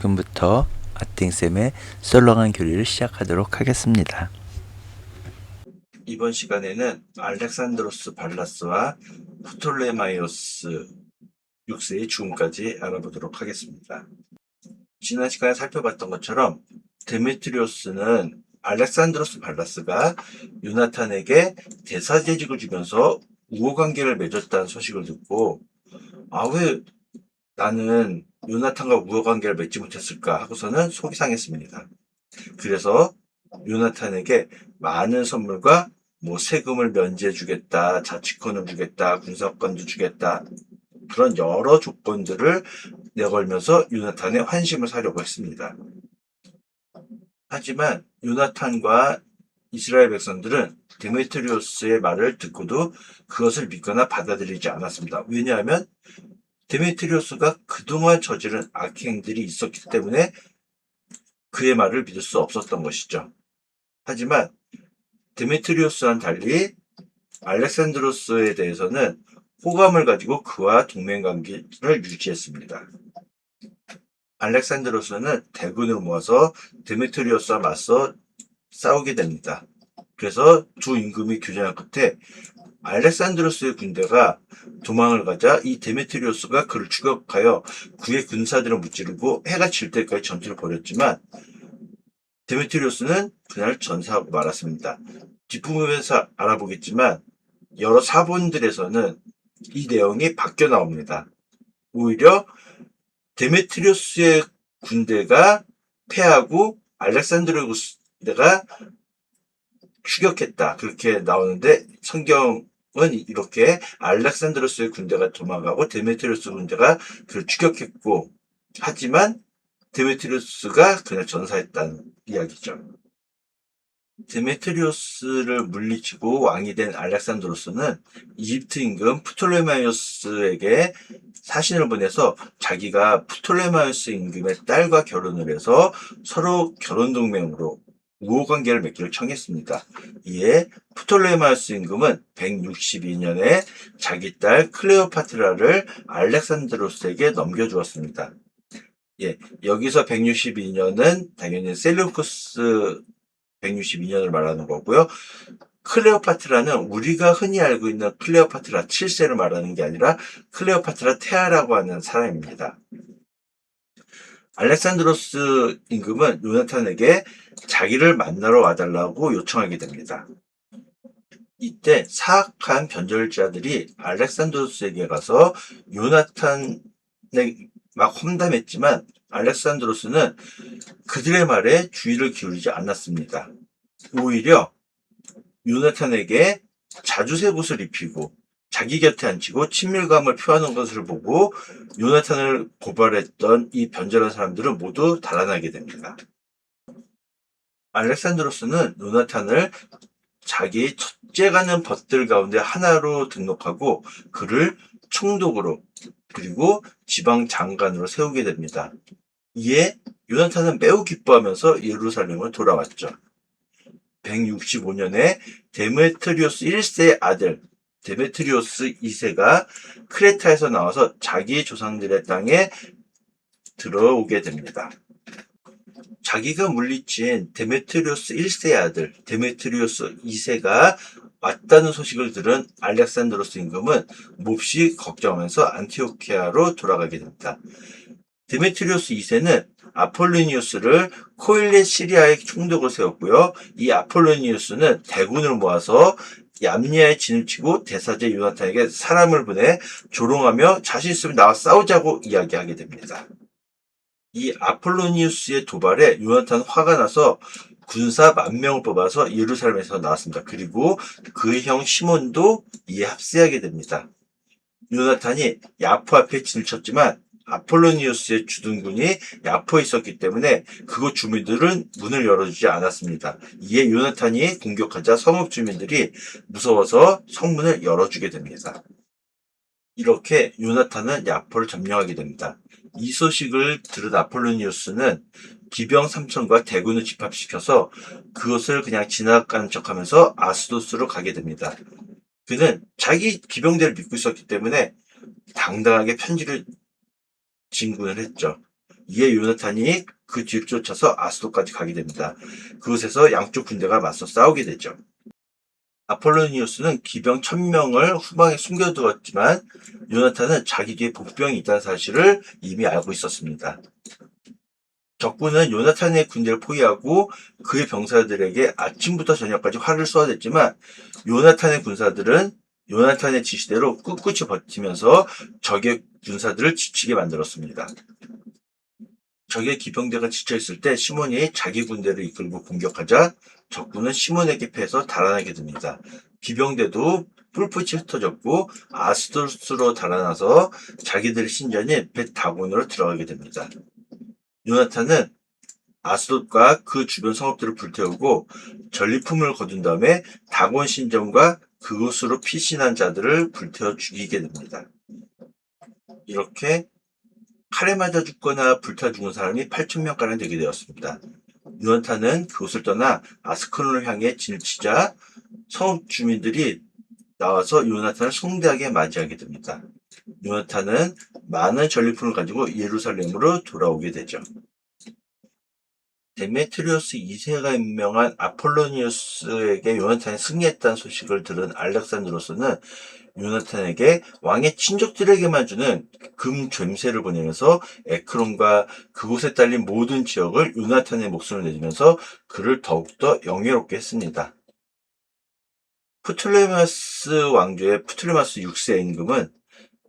지금부터 아팅쌤의 썰렁한 교리를 시작하도록 하겠습니다. 이번 시간에는 알렉산드로스 발라스와 프톨레마이오스 6세의 죽음까지 알아보도록 하겠습니다. 지난 시간에 살펴봤던 것처럼 데메트리오스는 알렉산드로스 발라스가 요나탄에게 대사제직을 주면서 우호관계를 맺었다는 소식을 듣고 왜 나는 요나탄과 우호관계를 맺지 못했을까 하고서는 속이 상했습니다. 그래서 요나탄에게 많은 선물과 세금을 면제해 주겠다, 자치권을 주겠다, 군사권도 주겠다, 그런 여러 조건들을 내걸면서 요나탄의 환심을 사려고 했습니다. 하지만 요나탄과 이스라엘 백성들은 데메트리오스의 말을 듣고도 그것을 믿거나 받아들이지 않았습니다. 왜냐하면 데메트리오스가 그동안 저지른 악행들이 있었기 때문에 그의 말을 믿을 수 없었던 것이죠. 하지만 데메트리오스와는 달리 알렉산드로스에 대해서는 호감을 가지고 그와 동맹관계를 유지했습니다. 알렉산드로스는 대군을 모아서 데메트리오스와 맞서 싸우게 됩니다. 그래서 두 임금이 교전한 끝에 알렉산드로스의 군대가 도망을 가자 이 데메트리오스가 그를 추격하여 그의 군사들을 무찌르고 해가 질 때까지 전투를 벌였지만 데메트리오스는 그날 전사하고 말았습니다. 뒷부분에서 알아보겠지만 여러 사본들에서는 이 내용이 바뀌어 나옵니다. 오히려 데메트리오스의 군대가 패하고 알렉산드로스 군대가 추격했다, 그렇게 나오는데 성경은 이렇게 알렉산드로스의 군대가 도망가고 데메트리오스 군대가 그를 추격했고, 하지만 데메트리오스가 그날 전사했다는 이야기죠. 데메트리오스를 물리치고 왕이 된 알렉산드로스는 이집트 임금 프톨레마이오스에게 사신을 보내서 자기가 프톨레마이오스 임금의 딸과 결혼을 해서 서로 결혼동맹으로 우호관계를 맺기를 청했습니다. 이에 프톨레마이오스 임금은 162년에 자기 딸 클레오파트라를 알렉산드로스에게 넘겨주었습니다. 여기서 162년은 당연히 셀루쿠스 162년을 말하는 거고요. 클레오파트라는 우리가 흔히 알고 있는 클레오파트라 7세를 말하는 게 아니라 클레오파트라 테아라고 하는 사람입니다. 알렉산드로스 임금은 요나탄에게 자기를 만나러 와달라고 요청하게 됩니다. 이때 사악한 변절자들이 알렉산드로스에게 가서 요나탄에 막 험담했지만 알렉산드로스는 그들의 말에 주의를 기울이지 않았습니다. 오히려 요나탄에게 자주색 옷을 입히고 자기 곁에 앉히고 친밀감을 표하는 것을 보고 요나탄을 고발했던 이 변절한 사람들은 모두 달아나게 됩니다. 알렉산드로스는 요나탄을 자기 첫째가는 벗들 가운데 하나로 등록하고 그를 총독으로 그리고 지방 장관으로 세우게 됩니다. 이에 요나탄은 매우 기뻐하면서 예루살렘으로 돌아왔죠. 165년에 데메트리오스 1세의 아들 데메트리오스 2세가 크레타에서 나와서 자기 조상들의 땅에 들어오게 됩니다. 자기가 물리친 데메트리오스 1세의 아들 데메트리오스 2세가 왔다는 소식을 들은 알렉산드로스 임금은 몹시 걱정하면서 안티오키아로 돌아가게 됩니다. 데메트리오스 2세는 아폴로니우스를 코일렛 시리아의 총독을 세웠고요. 이 아폴로니우스는 대군을 모아서 얌리아에 진을 치고 대사제 요나탄에게 사람을 보내 조롱하며 자신 있으면 나와 싸우자고 이야기하게 됩니다. 이 아폴로니우스의 도발에 요나탄은 화가 나서 군사 10,000명을 뽑아서 예루살렘에서 나왔습니다. 그리고 그의 형 시몬도 이에 합세하게 됩니다. 요나탄이 야포 앞에 진을 쳤지만 아폴로니우스의 주둔군이 야포에 있었기 때문에 그곳 주민들은 문을 열어주지 않았습니다. 이에 요나탄이 공격하자 성읍 주민들이 무서워서 성문을 열어주게 됩니다. 이렇게 요나탄은 야포를 점령하게 됩니다. 이 소식을 들은 아폴로니우스는 기병 3,000과 대군을 집합시켜서 그것을 그냥 지나가는 척하면서 아스도스로 가게 됩니다. 그는 자기 기병대를 믿고 있었기 때문에 당당하게 편지를 진군을 했죠. 이에 요나탄이 그 뒤를 쫓아서 아스돗까지 가게 됩니다. 그곳에서 양쪽 군대가 맞서 싸우게 되죠. 아폴로니우스는 기병 1000명을 후방에 숨겨두었지만 요나탄은 자기 뒤에 복병이 있다는 사실을 이미 알고 있었습니다. 적군은 요나탄의 군대를 포위하고 그의 병사들에게 아침부터 저녁까지 활을 쏘아댔지만 요나탄의 군사들은 요나탄의 지시대로 꿋꿋이 버티면서 적의 군사들을 지치게 만들었습니다. 적의 기병대가 지쳐있을 때 시몬이 자기 군대를 이끌고 공격하자 적군은 시몬에게 패해서 달아나게 됩니다. 기병대도 뿔뿔이 흩어졌고 아스돗으로 달아나서 자기들의 신전인 벳다곤으로 들어가게 됩니다. 요나탄은 아스돗과 그 주변 성읍들을 불태우고 전리품을 거둔 다음에 다곤 신전과 그곳으로 피신한 자들을 불태워 죽이게 됩니다. 이렇게 칼에 맞아 죽거나 불타 죽은 사람이 8,000명가량 되게 되었습니다. 요나탄은 그곳을 떠나 아스클론을 향해 진을 치자 성읍 주민들이 나와서 요나탄을 성대하게 맞이하게 됩니다. 요나탄은 많은 전리품을 가지고 예루살렘으로 돌아오게 되죠. 데메트리오스 2세가 임명한 아폴로니우스에게 요나탄이 승리했다는 소식을 들은 알렉산드로스는 요나탄에게 왕의 친족들에게만 주는 금 죬세를 보내면서 에크론과 그곳에 딸린 모든 지역을 요나탄의 목숨을 내주면서 그를 더욱더 영예롭게 했습니다. 프톨레마스 왕조의 프톨레마스 6세 임금은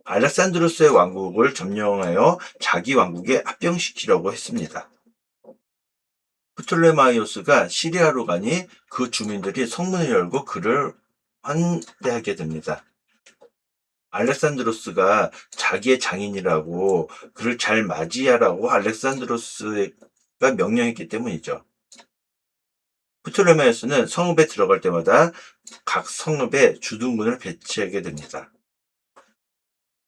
알렉산드로스의 왕국을 점령하여 자기 왕국에 합병시키려고 했습니다. 프톨레마이오스가 시리아로 가니 그 주민들이 성문을 열고 그를 환대하게 됩니다. 알렉산드로스가 자기의 장인이라고 그를 잘 맞이하라고 알렉산드로스가 명령했기 때문이죠. 프톨레마이오스는 성읍에 들어갈 때마다 각 성읍에 주둔군을 배치하게 됩니다.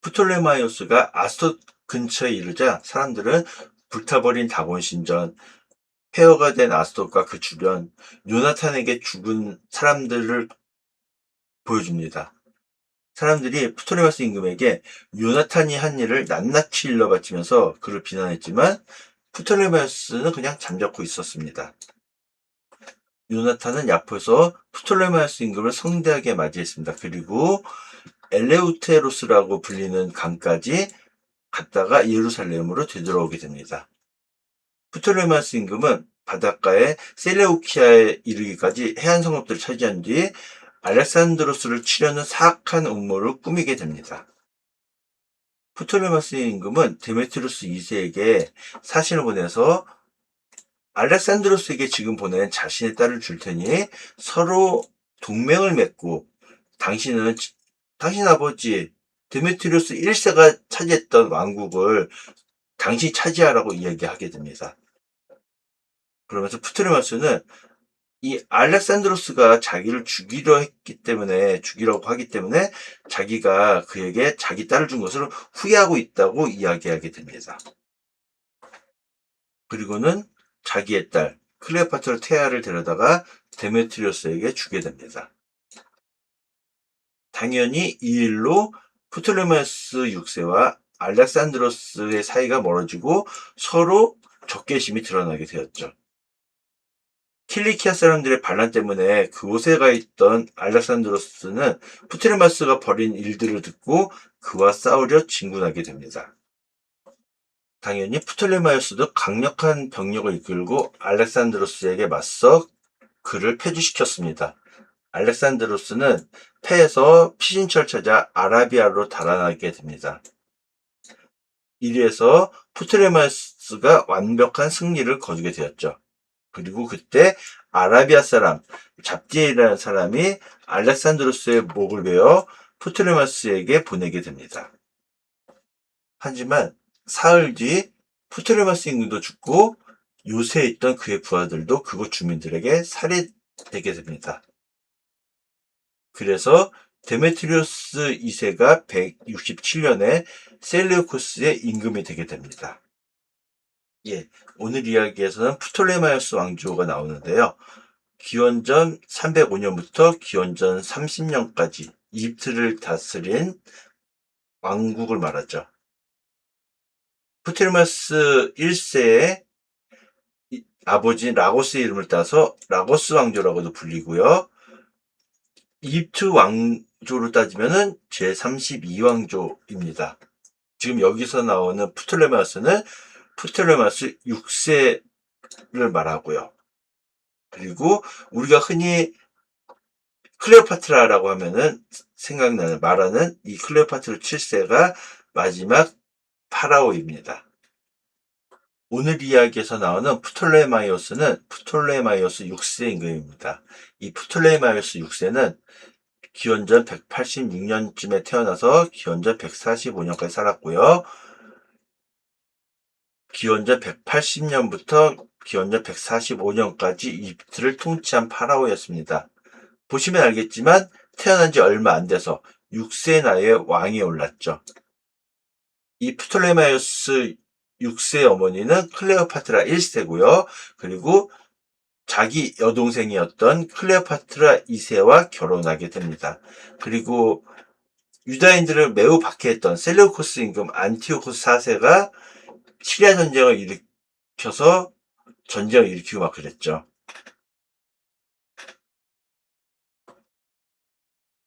프톨레마이오스가 아스돗 근처에 이르자 사람들은 불타버린 다곤 신전, 폐허가 된 아스돗과 그 주변, 요나탄에게 죽은 사람들을 보여줍니다. 사람들이 프톨레마스 임금에게 요나탄이 한 일을 낱낱이 일러바치면서 그를 비난했지만 프톨레마이오스는 그냥 잠자코 있었습니다. 요나탄은 야포에서 프톨레마이오스 임금을 성대하게 맞이했습니다. 그리고 엘레우테로스라고 불리는 강까지 갔다가 예루살렘으로 되돌아오게 됩니다. 프톨레마이오스 임금은 바닷가의 셀레우키아에 이르기까지 해안 성읍들을 차지한 뒤 알렉산드로스를 치려는 사악한 음모를 꾸미게 됩니다. 프톨레마이오스 임금은 데메트리우스 2세에게 사신을 보내서 알렉산드로스에게 지금 보낸 자신의 딸을 줄 테니 서로 동맹을 맺고 당신 아버지 데메트리우스 1세가 차지했던 왕국을 당신이 차지하라고 이야기하게 됩니다. 그러면서 프톨레마이오스는 이 알렉산드로스가 자기를 죽이려고 하기 때문에 자기가 그에게 자기 딸을 준 것을 후회하고 있다고 이야기하게 됩니다. 그리고는 자기의 딸 클레오파트라 테아를 데려다가 데메트리오스에게 주게 됩니다. 당연히 이 일로 프톨레마이오스 6세와 알렉산드로스의 사이가 멀어지고 서로 적개심이 드러나게 되었죠. 킬리키아 사람들의 반란 때문에 그곳에 가 있던 알렉산드로스는 프톨레마이오스가 벌인 일들을 듣고 그와 싸우려 진군하게 됩니다. 당연히 프톨레마이오스도 강력한 병력을 이끌고 알렉산드로스에게 맞서 그를 패주시켰습니다. 알렉산드로스는 패해서 피신처를 찾아 아라비아로 달아나게 됩니다. 이리에서 프톨레마이오스가 완벽한 승리를 거두게 되었죠. 그리고 그때 아라비아 사람 잡디엘이라는 사람이 알렉산드로스의 목을 베어 프톨레마이오스에게 보내게 됩니다. 하지만 사흘 뒤 프톨레마이오스 임금도 죽고 요새에 있던 그의 부하들도 그곳 주민들에게 살해되게 됩니다. 그래서 데메트리오스 2세가 167년에 셀레우코스의 임금이 되게 됩니다. 오늘 이야기에서는 프톨레마이오스 왕조가 나오는데요. 기원전 305년부터 기원전 30년까지 이집트를 다스린 왕국을 말하죠. 프토레마스 1세의 아버지 라고스의 이름을 따서 라고스 왕조라고도 불리고요. 이집트 왕조로 따지면은 제32왕조입니다. 지금 여기서 나오는 프톨레마스는 프톨레마스 6세를 말하고요. 그리고 우리가 흔히 클레오파트라라고 하면은 생각나는 말하는 이 클레오파트라 7세가 마지막 파라오입니다. 오늘 이야기에서 나오는 프톨레마이오스는 프톨레마이오스 6세 임금입니다. 이 프톨레마이오스 6세는 기원전 186년쯤에 태어나서 기원전 145년까지 살았고요. 기원전 180년부터 기원전 145년까지 이집트를 통치한 파라오였습니다. 보시면 알겠지만 태어난 지 얼마 안 돼서 6세 나이에 왕이 올랐죠. 이 프톨레마이오스 6세 어머니는 클레오파트라 1세고요. 그리고 자기 여동생이었던 클레오파트라 2세와 결혼하게 됩니다. 그리고 유다인들을 매우 박해했던 셀레우코스 임금 안티오코스 4세가 시리아 전쟁을 일으켜서 전쟁을 일으키고 막 그랬죠.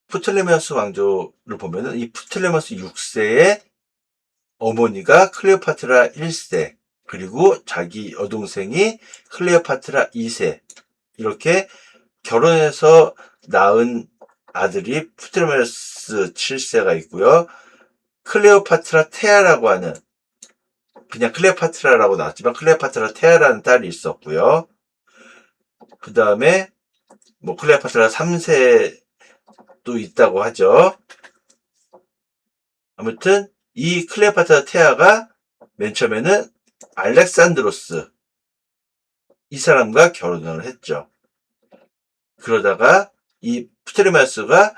프톨레마이오스 왕조를 보면은 이 프톨레마이오스 6세의 어머니가 클레오파트라 1세, 그리고 자기 여동생이 클레오파트라 2세, 이렇게 결혼해서 낳은 아들이 프톨레마이오스 7세가 있고요. 클레오파트라 테아라고 하는, 그냥 클레오파트라라고 나왔지만 클레오파트라 테아라는 딸이 있었고요. 그 다음에 뭐 클레오파트라 3세도 있다고 하죠. 아무튼 이 클레오파트라 테아가 맨 처음에는 알렉산드로스, 이 사람과 결혼을 했죠. 그러다가 이 프토레마스가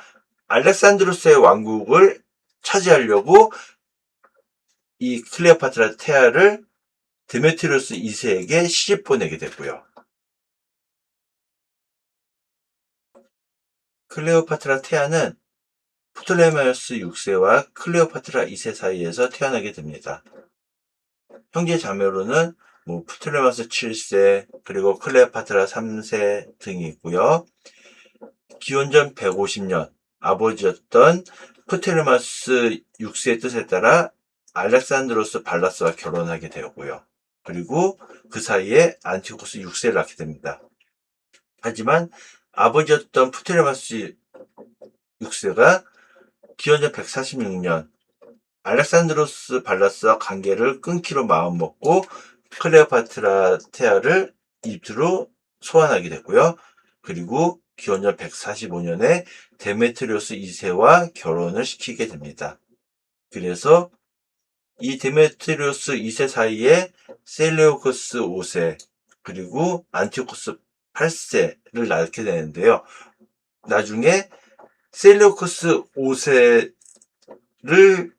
알렉산드로스의 왕국을 차지하려고 이 클레오파트라 테아를 데메트리우스 2세에게 시집 보내게 되고요. 클레오파트라 테아는 프톨레마이오스 6세와 클레오파트라 2세 사이에서 태어나게 됩니다. 형제 자매로는 뭐 프톨레마이오스 7세, 그리고 클레오파트라 3세 등이 있고요. 기원전 150년 아버지였던 프톨레마이오스 6세의 뜻에 따라 알렉산드로스 발라스와 결혼하게 되었고요. 그리고 그 사이에 안티오코스 6세를 낳게 됩니다. 하지만 아버지였던 프톨레마이오스 6세가 기원전 146년 알렉산드로스 발라스와 관계를 끊기로 마음먹고 클레오파트라 테아를 이집트로 소환하게 됐고요. 그리고 기원전 145년에 데메트리오스 2세와 결혼을 시키게 됩니다. 그래서 이 데메트리오스 2세 사이에 셀레우코스 5세 그리고 안티오코스 8세를 낳게 되는데요. 나중에 셀레우코스 5세를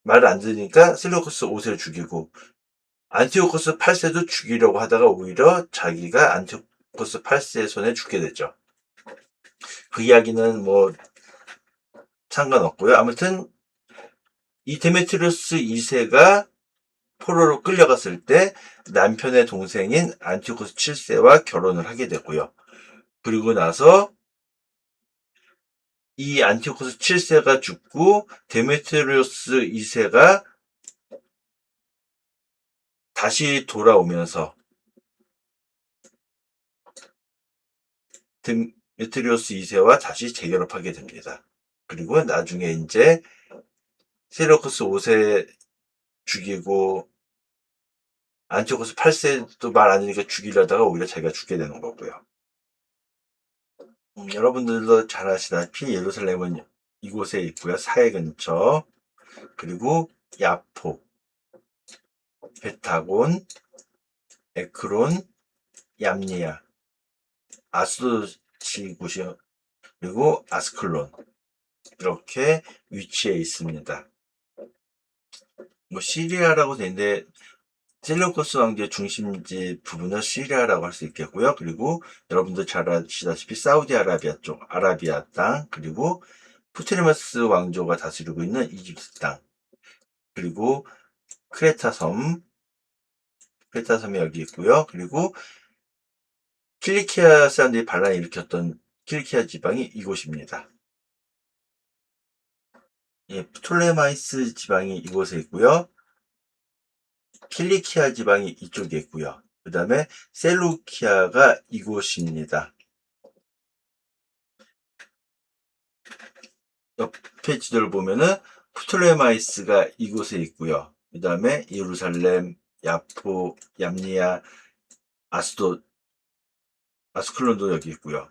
말을 안 들으니까 셀레우코스 5세를 죽이고 안티오코스 8세도 죽이려고 하다가 오히려 자기가 안티오코스 8세의 손에 죽게 되죠. 그 이야기는 뭐 상관없고요. 아무튼 이 데메트리우스 2세가 포로로 끌려갔을 때 남편의 동생인 안티오코스 7세와 결혼을 하게 되고요. 그리고 나서 이 안티오코스 7세가 죽고 데메트리우스 2세가 다시 돌아오면서 데메트리우스 2세와 다시 재결합하게 됩니다. 그리고 나중에 이제 셀레우코스 5세 죽이고 안티오코스 8세도 말 안 들으니까 죽이려다가 오히려 자기가 죽게 되는 거고요. 여러분들도 잘 아시다시피 예루살렘은 이곳에 있고요. 사해 근처, 그리고 야포, 베타곤, 에크론, 얌니아, 아스도시 구시요, 그리고 아스클론, 이렇게 위치해 있습니다. 뭐 시리아라고 되는데 셀레우코스 왕조의 중심지 부분은 시리아라고 할 수 있겠고요. 그리고 여러분들 잘 아시다시피 사우디아라비아 쪽, 아라비아 땅, 그리고 프토레마스 왕조가 다스리고 있는 이집트 땅, 그리고 크레타섬이 여기 있고요. 그리고 킬리키아 사람들이 반란을 일으켰던 킬리키아 지방이 이곳입니다. 예, 프톨레마이스 지방이 이곳에 있고요. 킬리키아 지방이 이쪽에 있고요. 그 다음에 셀루키아가 이곳입니다. 옆에 지도를 보면은 프톨레마이스가 이곳에 있고요. 그 다음에 예루살렘, 야포, 얌니아, 아스클론도 여기 있고요.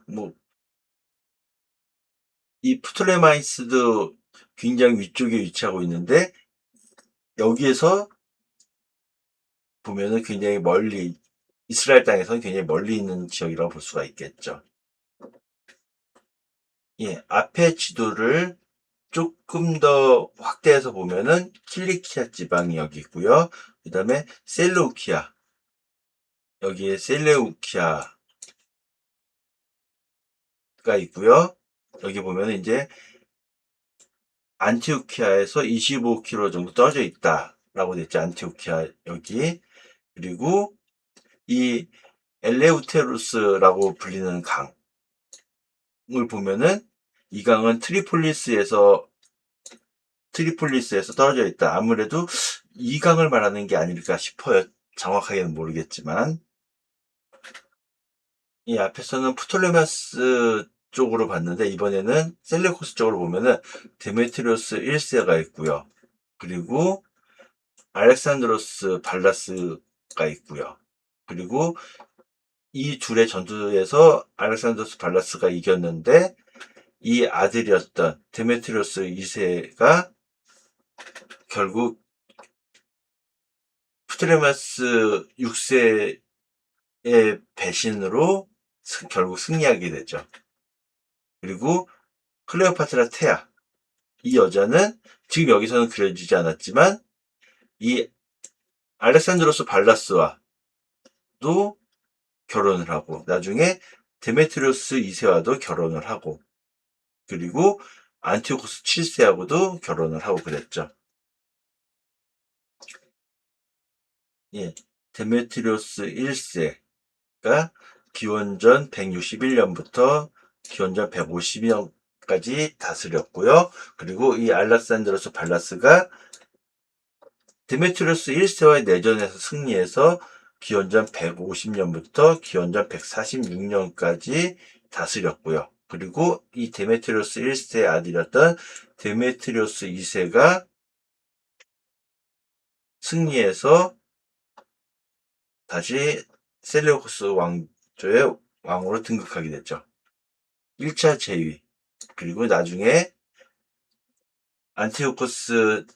이 프톨레마이스도 굉장히 위쪽에 위치하고 있는데 여기에서 보면은 굉장히 멀리 이스라엘 땅에서는 굉장히 멀리 있는 지역이라고 볼 수가 있겠죠. 예, 앞에 지도를 조금 더 확대해서 보면은 킬리키아 지방이 여기 있고요. 그 다음에 셀루키아, 여기에 셀레우키아가 있고요. 여기 보면은 이제 안티오키아에서 25km 정도 떨어져 있다라고 됐죠. 안티오키아 여기. 그리고 이 엘레우테루스라고 불리는 강을 보면은 이 강은 트리폴리스에서 떨어져 있다. 아무래도 이 강을 말하는 게 아닐까 싶어요. 정확하게는 모르겠지만. 이 앞에서는 프톨레마스 쪽으로 봤는데 이번에는 셀레우코스 쪽으로 보면은 데메트리오스 1세가 있고요. 그리고 알렉산드로스 발라스가 있고요. 그리고 이 둘의 전투에서 알렉산드로스 발라스가 이겼는데 이 아들이었던 데메트리오스 2세가 결국 프톨레마스 6세의 배신으로 결국 승리하게 되죠. 그리고 클레오파트라 테아, 이 여자는 지금 여기서는 그려지지 않았지만 이 알렉산드로스 발라스와도 결혼을 하고 나중에 데메트리오스 2세와도 결혼을 하고 그리고 안티오코스 7세하고도 결혼을 하고 그랬죠. 예, 데메트리오스 1세가 기원전 161년부터 기원전 150년까지 다스렸고요. 그리고 이 알렉산드로스 발라스가 데메트리오스 1세와의 내전에서 승리해서 기원전 150년부터 기원전 146년까지 다스렸고요. 그리고 이 데메트리오스 1세의 아들이었던 데메트리오스 2세가 승리해서 다시 셀레우코스 왕조의 왕으로 등극하게 됐죠. 1차 제위. 그리고 나중에 안티오코스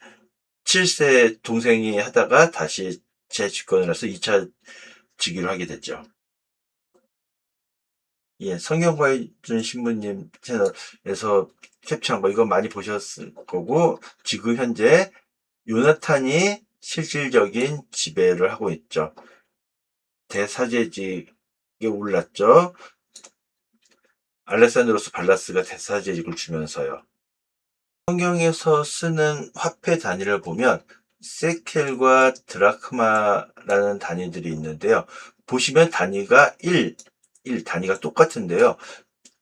7세 동생이 하다가 다시 재집권을 해서 2차 즉위를 하게 됐죠. 예, 성경과의준 신부님 채널에서 캡처한 거 이거 많이 보셨을 거고 지금 현재 요나탄이 실질적인 지배를 하고 있죠. 대사제직에 올랐죠. 알렉산드로스 발라스가 대사제직을 주면서요. 성경에서 쓰는 화폐 단위를 보면 세켈과 드라크마라는 단위들이 있는데요. 보시면 단위가 1 단위가 똑같은데요.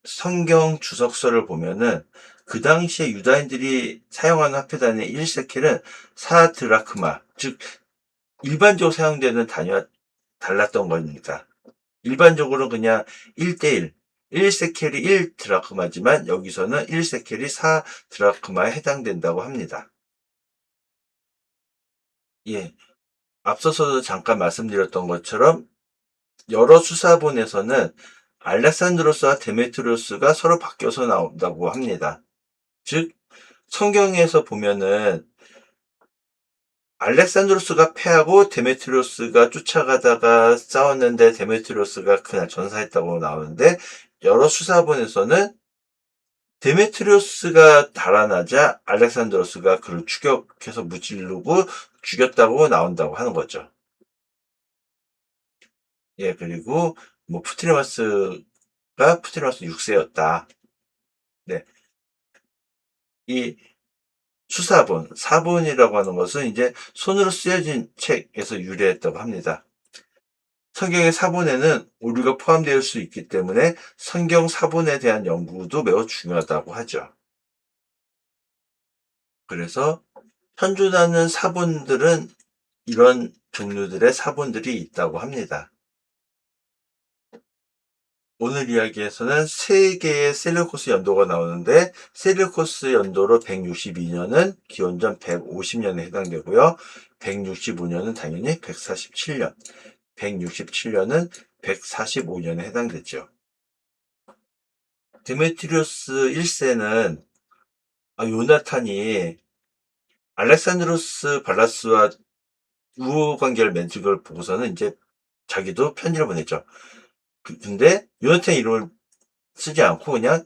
성경 주석서를 보면은 그 당시에 유다인들이 사용하는 화폐 단위 1세켈은 4드라크마, 즉 일반적으로 사용되는 단위와 달랐던 겁니다. 일반적으로 그냥 1대1, 1세켈이 1드라크마지만 여기서는 1세켈이 4드라크마에 해당된다고 합니다. 예, 앞서서도 잠깐 말씀드렸던 것처럼 여러 수사본에서는 알렉산드로스와 데메트리오스가 서로 바뀌어서 나온다고 합니다. 즉 성경에서 보면은 알렉산드로스가 패하고 데메트리오스가 쫓아가다가 싸웠는데 데메트리오스가 그날 전사했다고 나오는데 여러 수사본에서는 데메트리오스가 달아나자 알렉산드로스가 그를 추격해서 무찌르고 죽였다고 나온다고 하는 거죠. 예, 그리고 프트레마스 6세였다. 네. 이 수사본, 사본이라고 하는 것은 이제 손으로 쓰여진 책에서 유래했다고 합니다. 성경의 사본에는 오류가 포함되어 수 있기 때문에 성경 사본에 대한 연구도 매우 중요하다고 하죠. 그래서 현존하는 사본들은 이런 종류들의 사본들이 있다고 합니다. 오늘 이야기에서는 세 개의 셀레우코스 연도가 나오는데 셀레우코스 연도로 162년은 기원전 150년에 해당되고요. 165년은 당연히 147년, 167년은 145년에 해당되죠. 데메트리우스 1세는 요나탄이 알렉산드로스 발라스와 우호 관계를 맺은 걸 보고서는 이제 자기도 편지를 보냈죠. 근데 요나탄 이름을 쓰지 않고 그냥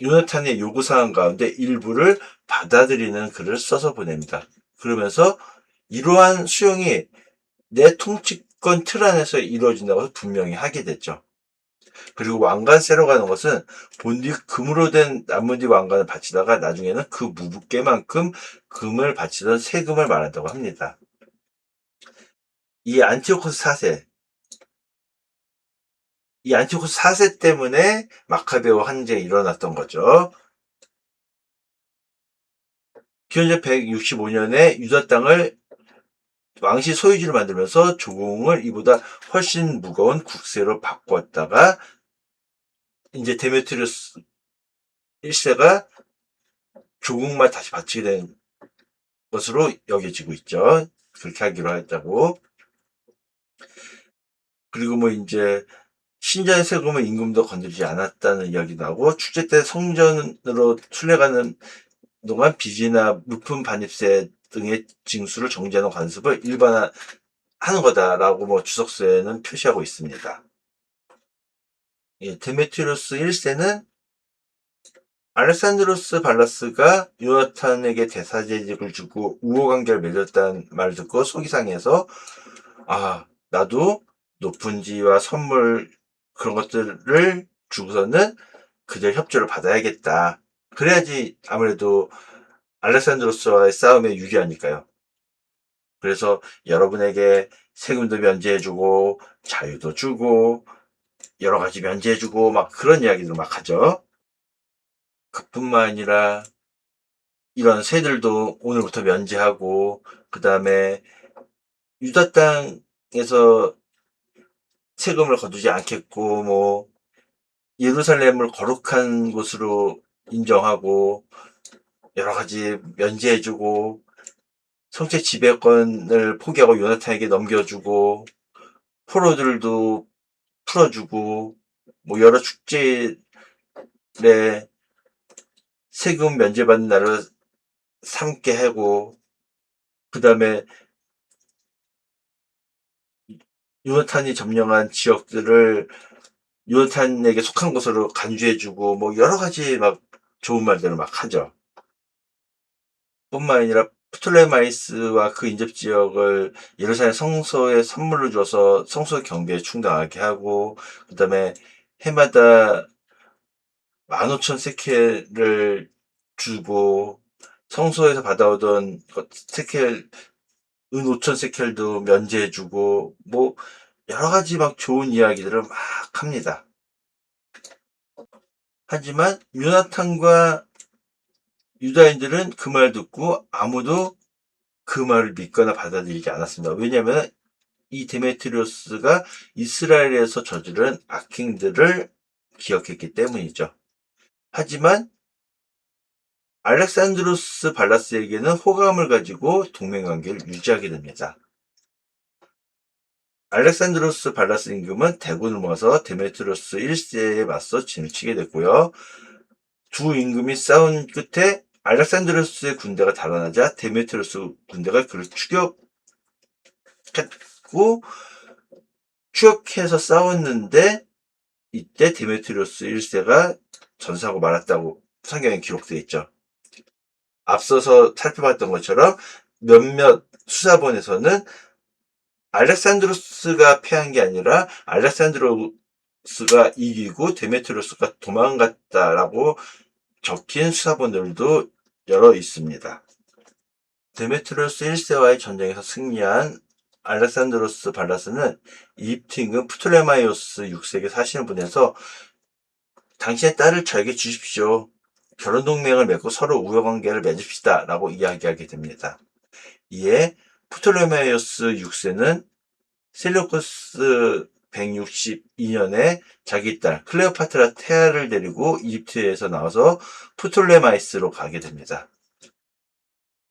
요나탄의 요구사항 가운데 일부를 받아들이는 글을 써서 보냅니다. 그러면서 이러한 수용이 내 통치권 틀 안에서 이루어진다고 분명히 하게 됐죠. 그리고 왕관세로 가는 것은 본디 금으로 된 나무디 왕관을 바치다가 나중에는 그 무게만큼 금을 바치던 세금을 말한다고 합니다. 이 안티오코스 4세 때문에 마카베오 항쟁이 일어났던 거죠. 기원전 165년에 유다 땅을 왕실 소유지로 만들면서 조공을 이보다 훨씬 무거운 국세로 바꿨다가 이제 데메트리우스 1세가 조국만 다시 바치게 된 것으로 여겨지고 있죠. 그렇게 하기로 했다고. 그리고 뭐 이제 신자의 세금은 임금도 건드리지 않았다는 이야기도 나오고 축제 때 성전으로 순례가는 동안 빚이나 물품 반입세 등의 징수를 정지하는 관습을 일반화하는 거다라고 뭐 주석서에는 표시하고 있습니다. 예, 데메트리우스 1세는 알렉산드로스 발라스가 요나탄에게 대사재직을 주고 우호관계를 맺었다는 말을 듣고 속이 상해서 나도 높은 지위와 선물 그런 것들을 주고서는 그들 협조를 받아야겠다. 그래야지 아무래도 알렉산드로스와의 싸움에 유리하니까요. 그래서 여러분에게 세금도 면제해주고 자유도 주고 여러 가지 면제해주고 막 그런 이야기들을 막 하죠. 그뿐만 아니라 이런 세들도 오늘부터 면제하고 그 다음에 유다 땅에서 세금을 거두지 않겠고 뭐 예루살렘을 거룩한 곳으로 인정하고 여러 가지 면제해주고 성체 지배권을 포기하고 요나탄에게 넘겨주고 포로들도 풀어주고 뭐 여러 축제에 세금 면제받는 날을 삼게 하고 그 다음에 요나탄이 점령한 지역들을 요나탄에게 속한 곳으로 간주해주고 뭐 여러 가지 막 좋은 말들을 막 하죠. 뿐만 아니라 프톨레마이스와 그 인접 지역을 예루살렘 성소에 선물로 줘서 성소 경비에 충당하게 하고 그 다음에 해마다 15,000세켈을 주고 성소에서 받아오던 세켈 은 5,000세켈도 면제해주고 뭐 여러 가지 막 좋은 이야기들을 막 합니다. 하지만 요나탄과 유다인들은 그 말 듣고 아무도 그 말을 믿거나 받아들이지 않았습니다. 왜냐하면 이 데메트리우스가 이스라엘에서 저지른 악행들을 기억했기 때문이죠. 하지만 알렉산드로스 발라스에게는 호감을 가지고 동맹관계를 유지하게 됩니다. 알렉산드로스 발라스 임금은 대군을 모아서 데메트리우스 1세에 맞서 진을 치게 됐고요. 두 임금이 싸운 끝에 알렉산드로스의 군대가 달아나자 데메트리우스 군대가 그를 추격해서 싸웠는데 이때 데메트리우스 1세가 전사하고 말았다고 성경에 기록되어 있죠. 앞서서 살펴봤던 것처럼 몇몇 수사본에서는 알렉산드로스가 패한 게 아니라 알렉산드로스가 이기고 데메트리우스가 도망갔다라고 적힌 수사본들도 여러 있습니다. 데메트리오스 1세와의 전쟁에서 승리한 알렉산드로스 발라스는 이집트 임금 프톨레마이오스 6세에게 사신을 보내서 당신의 딸을 저에게 주십시오. 결혼동맹을 맺고 서로 우호관계를 맺읍시다. 라고 이야기하게 됩니다. 이에 프톨레마이오스 6세는 셀루쿠스 162년에 자기 딸 클레오파트라 테아를 데리고 이집트에서 나와서 프톨레마이스로 가게 됩니다.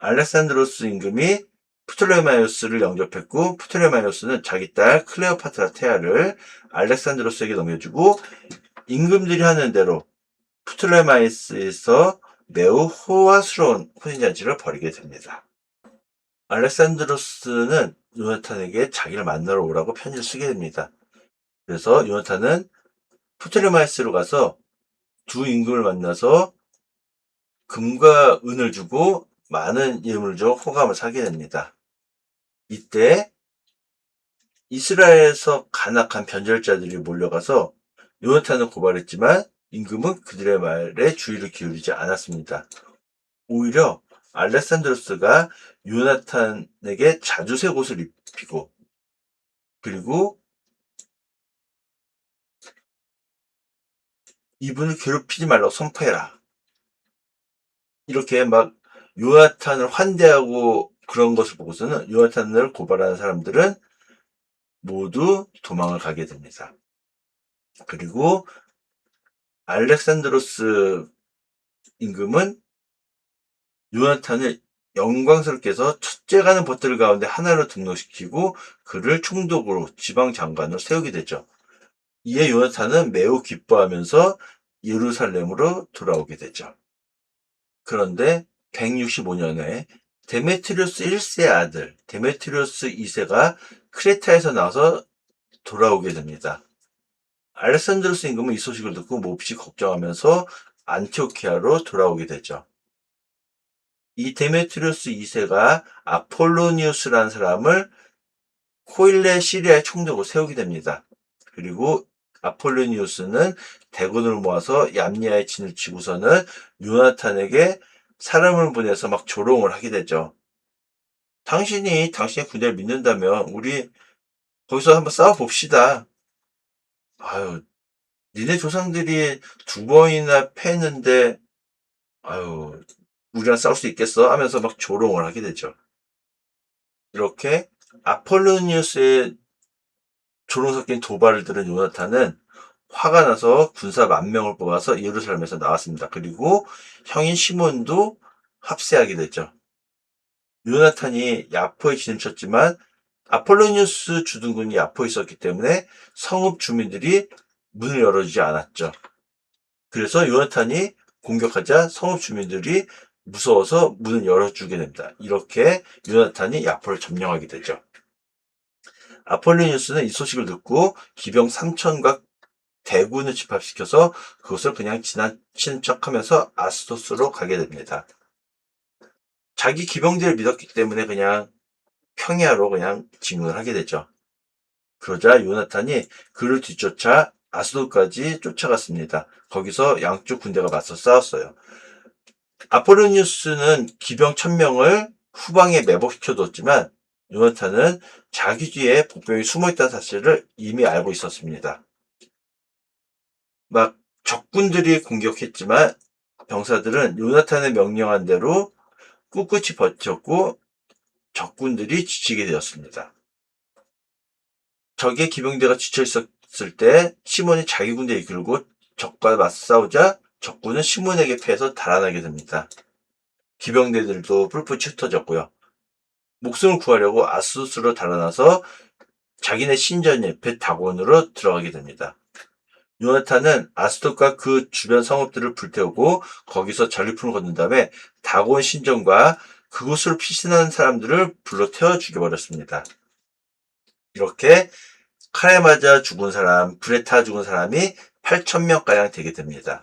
알렉산드로스 임금이 프톨레마이오스를 영접했고 프톨레마이오스는 자기 딸 클레오파트라 테아를 알렉산드로스에게 넘겨주고 임금들이 하는 대로 프톨레마이스에서 매우 호화스러운 혼인잔치를 벌이게 됩니다. 알렉산드로스는 요나탄에게 자기를 만나러 오라고 편지를 쓰게 됩니다. 그래서 요나탄은 프톨레마이스로 가서 두 임금을 만나서 금과 은을 주고 많은 예물을 줘 호감을 사게 됩니다. 이때 이스라엘에서 간악한 변절자들이 몰려가서 요나탄을 고발했지만 임금은 그들의 말에 주의를 기울이지 않았습니다. 오히려 알렉산드로스가 요나탄에게 자주색 옷을 입히고 그리고 이분을 괴롭히지 말라고 선포해라. 이렇게 막 요나탄을 환대하고 그런 것을 보고서는 요나탄을 고발하는 사람들은 모두 도망을 가게 됩니다. 그리고 알렉산드로스 임금은 요나탄을 영광스럽게 해서 첫째 가는 벗들 가운데 하나로 등록시키고 그를 총독으로 지방장관으로 세우게 되죠. 이에 요나탄은 매우 기뻐하면서 예루살렘으로 돌아오게 되죠. 그런데 165년에 데메트리오스 1세의 아들 데메트리오스 2세가 크레타에서 나와서 돌아오게 됩니다. 알렉산드로스 임금은 이 소식을 듣고 몹시 걱정하면서 안티오키아로 돌아오게 되죠. 이 데메트리오스 2세가 아폴로니우스라는 사람을 코일레 시리아의 총독으로 세우게 됩니다. 그리고 아폴로니우스는 대군을 모아서 얌니아에 진을 치고서는 요나탄에게 사람을 보내서 막 조롱을 하게 되죠. 당신이 당신의 군대를 믿는다면 우리 거기서 한번 싸워봅시다. 아유, 니네 조상들이 두 번이나 패했는데 아유, 우리랑 싸울 수 있겠어? 하면서 막 조롱을 하게 되죠. 이렇게 아폴로니우스의 조롱 섞인 도발을 들은 요나탄은 화가 나서 군사 10,000명을 뽑아서 예루살렘에서 나왔습니다. 그리고 형인 시몬도 합세하게 됐죠. 요나탄이 야포에 진을 쳤지만 아폴로니우스 주둔군이 야포에 있었기 때문에 성읍 주민들이 문을 열어주지 않았죠. 그래서 요나탄이 공격하자 성읍 주민들이 무서워서 문을 열어주게 됩니다. 이렇게 요나탄이 야포를 점령하게 되죠. 아폴로니우스는 이 소식을 듣고 기병 3,000과 대군을 집합시켜서 그것을 그냥 지나치는 척하면서 아스토스로 가게 됩니다. 자기 기병들을 믿었기 때문에 그냥 평야로 그냥 진군을 하게 되죠. 그러자 요나탄이 그를 뒤쫓아 아스도까지 쫓아갔습니다. 거기서 양쪽 군대가 맞서 싸웠어요. 아폴로니우스는 기병 1,000명을 후방에 매복시켜뒀지만 요나탄은 자기 뒤에 복병이 숨어있다는 사실을 이미 알고 있었습니다. 막 적군들이 공격했지만 병사들은 요나탄의 명령한 대로 꿋꿋이 버텼고 적군들이 지치게 되었습니다. 적의 기병대가 지쳐 있었을 때 시몬이 자기 군대 이끌고 적과 맞서 싸우자 적군은 시몬에게 패해서 달아나게 됩니다. 기병대들도 뿔뿔이 흩어졌고요. 목숨을 구하려고 아스도스로 달아나서 자기네 신전인 벳다곤으로 들어가게 됩니다. 요나탄은 아스돗과 그 주변 성읍들을 불태우고 거기서 전리품을 걷는 다음에 다곤 신전과 그곳을 피신하는 사람들을 불러 태워 죽여버렸습니다. 이렇게 칼에 맞아 죽은 사람, 불에 타 죽은 사람이 8,000명가량 되게 됩니다.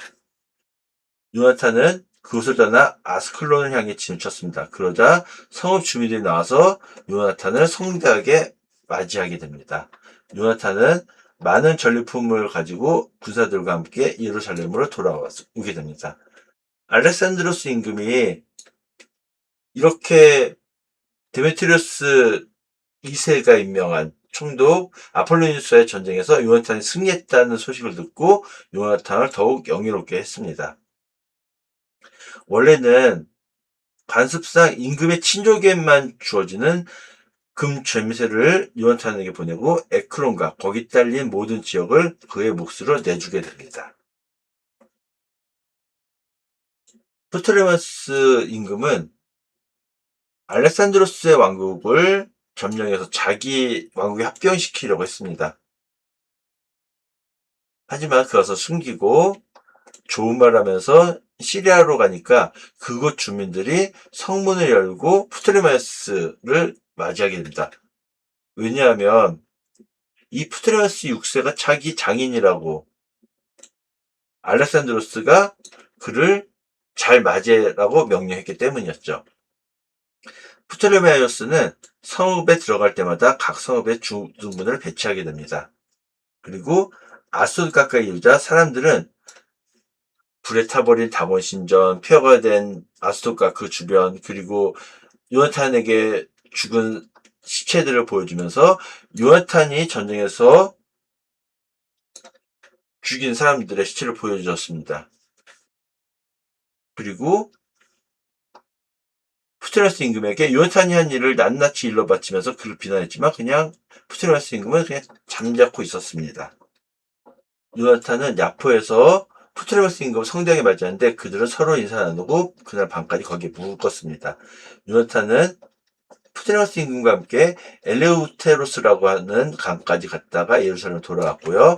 요나탄은 그곳을 떠나 아스클론을 향해 진을 쳤습니다. 그러자 성읍 주민들이 나와서 요나탄을 성대하게 맞이하게 됩니다. 요나탄은 많은 전리품을 가지고 군사들과 함께 예루살렘으로 돌아오게 됩니다. 알렉산드로스 임금이 이렇게 데메트리우스 2세가 임명한 총독 아폴로니우스와의 전쟁에서 요나탄이 승리했다는 소식을 듣고 요나탄을 더욱 영예롭게 했습니다. 원래는 관습상 임금의 친족에만 주어지는 금 죬세를 요나탄에게 보내고 에크론과 거기 딸린 모든 지역을 그의 몫으로 내주게 됩니다. 프토레마스 임금은 알렉산드로스의 왕국을 점령해서 자기 왕국에 합병시키려고 했습니다. 하지만 그것을 숨기고 좋은 말 하면서 시리아로 가니까 그곳 주민들이 성문을 열고 프토레마스를 맞이하게 됩니다. 왜냐하면 이 프토레마스 6세가 자기 장인이라고 알렉산드로스가 그를 잘 맞이라고 명령했기 때문이었죠. 프토레마이오스는 성읍에 들어갈 때마다 각 성읍에 주둔군을 배치하게 됩니다. 그리고 아수르 가까이 이르자 사람들은 불에 타버린 다곤 신전, 폐허가 된 아스토가 그 주변, 그리고 요나탄에게 죽은 시체들을 보여주면서 요나탄이 전쟁에서 죽인 사람들의 시체를 보여주었습니다. 그리고 프토레마스 임금에게 요나탄이 한 일을 낱낱이 일러 바치면서 그를 비난했지만 그냥 프토레마스 임금은 그냥 잠자코 있었습니다. 요나탄은 야포에서 프토레마스 임금 성당에 맞이하는데 그들은 서로 인사 나누고 그날 밤까지 거기에 묵었습니다. 요나탄은 프토레마스 임금과 함께 엘레우테로스라고 하는 강까지 갔다가 예루살렘으로 돌아왔고요.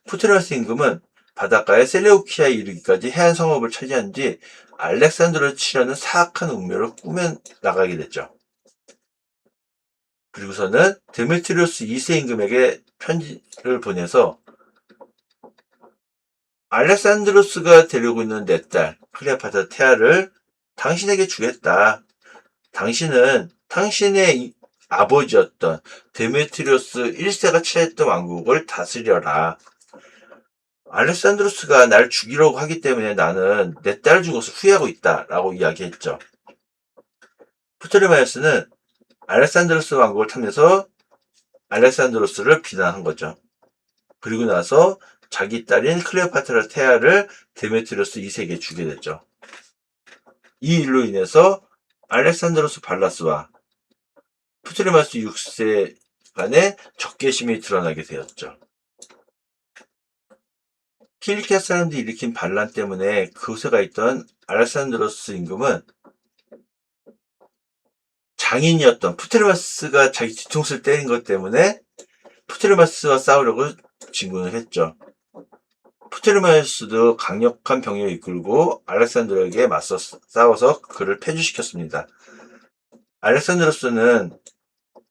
프토레마스 임금은 바닷가의 셀레우키아에 이르기까지 해안 성읍을 차지한 뒤 알렉산드로를 치려는 사악한 운명을 꾸며 나가게 됐죠. 그리고서는 데메트리우스 2세 임금에게 편지를 보내서 알렉산드로스가 데리고 있는 내 딸 클레오파트라 테아를 당신에게 주겠다. 당신은 당신의 아버지였던 데메트리우스 1세가 취했던 왕국을 다스려라. 알렉산드로스가 날 죽이려고 하기 때문에 나는 내 딸을 준 것을 후회하고 있다. 라고 이야기했죠. 프토레마이오스는 알렉산드로스 왕국을 탐내서 알렉산드로스를 비난한 거죠. 그리고 나서 자기 딸인 클레오파트라 테아를 데메트리우스 2세에게 주게 됐죠. 이 일로 인해서 알렉산드로스 발라스와 프토레마이오스 6세 간의 적개심이 드러나게 되었죠. 킬리키아 사람들이 일으킨 반란 때문에 그곳에 가 있던 알렉산드로스 임금은 장인이었던 프토레마스가 자기 뒤통수를 때린 것 때문에 프토레마스와 싸우려고 진군을 했죠. 프토레마이오스도 강력한 병력을 이끌고 알렉산드로에게 맞서 싸워서 그를 패주시켰습니다. 알렉산드로스는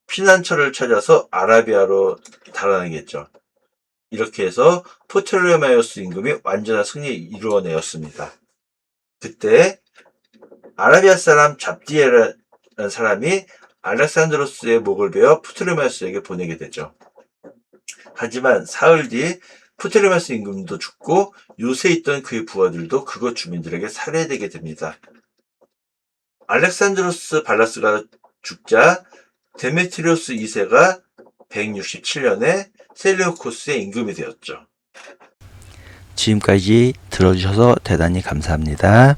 피난처를 찾아서 아라비아로 달아나겠죠. 이렇게 해서 프토레마이오스 임금이 완전한 승리를 이루어내었습니다. 그때 아라비아 사람 잡디에라는 사람이 알렉산드로스의 목을 베어 프토레마이오스에게 보내게 되죠. 하지만 사흘 뒤 프토레마이오스 임금도 죽고 요새에 있던 그의 부하들도 그곳 주민들에게 살해되게 됩니다. 알렉산드로스 발라스가 죽자 데메트리우스 2세가 167년에 셀레우코스의 임금이 되었죠. 지금까지 들어주셔서 대단히 감사합니다.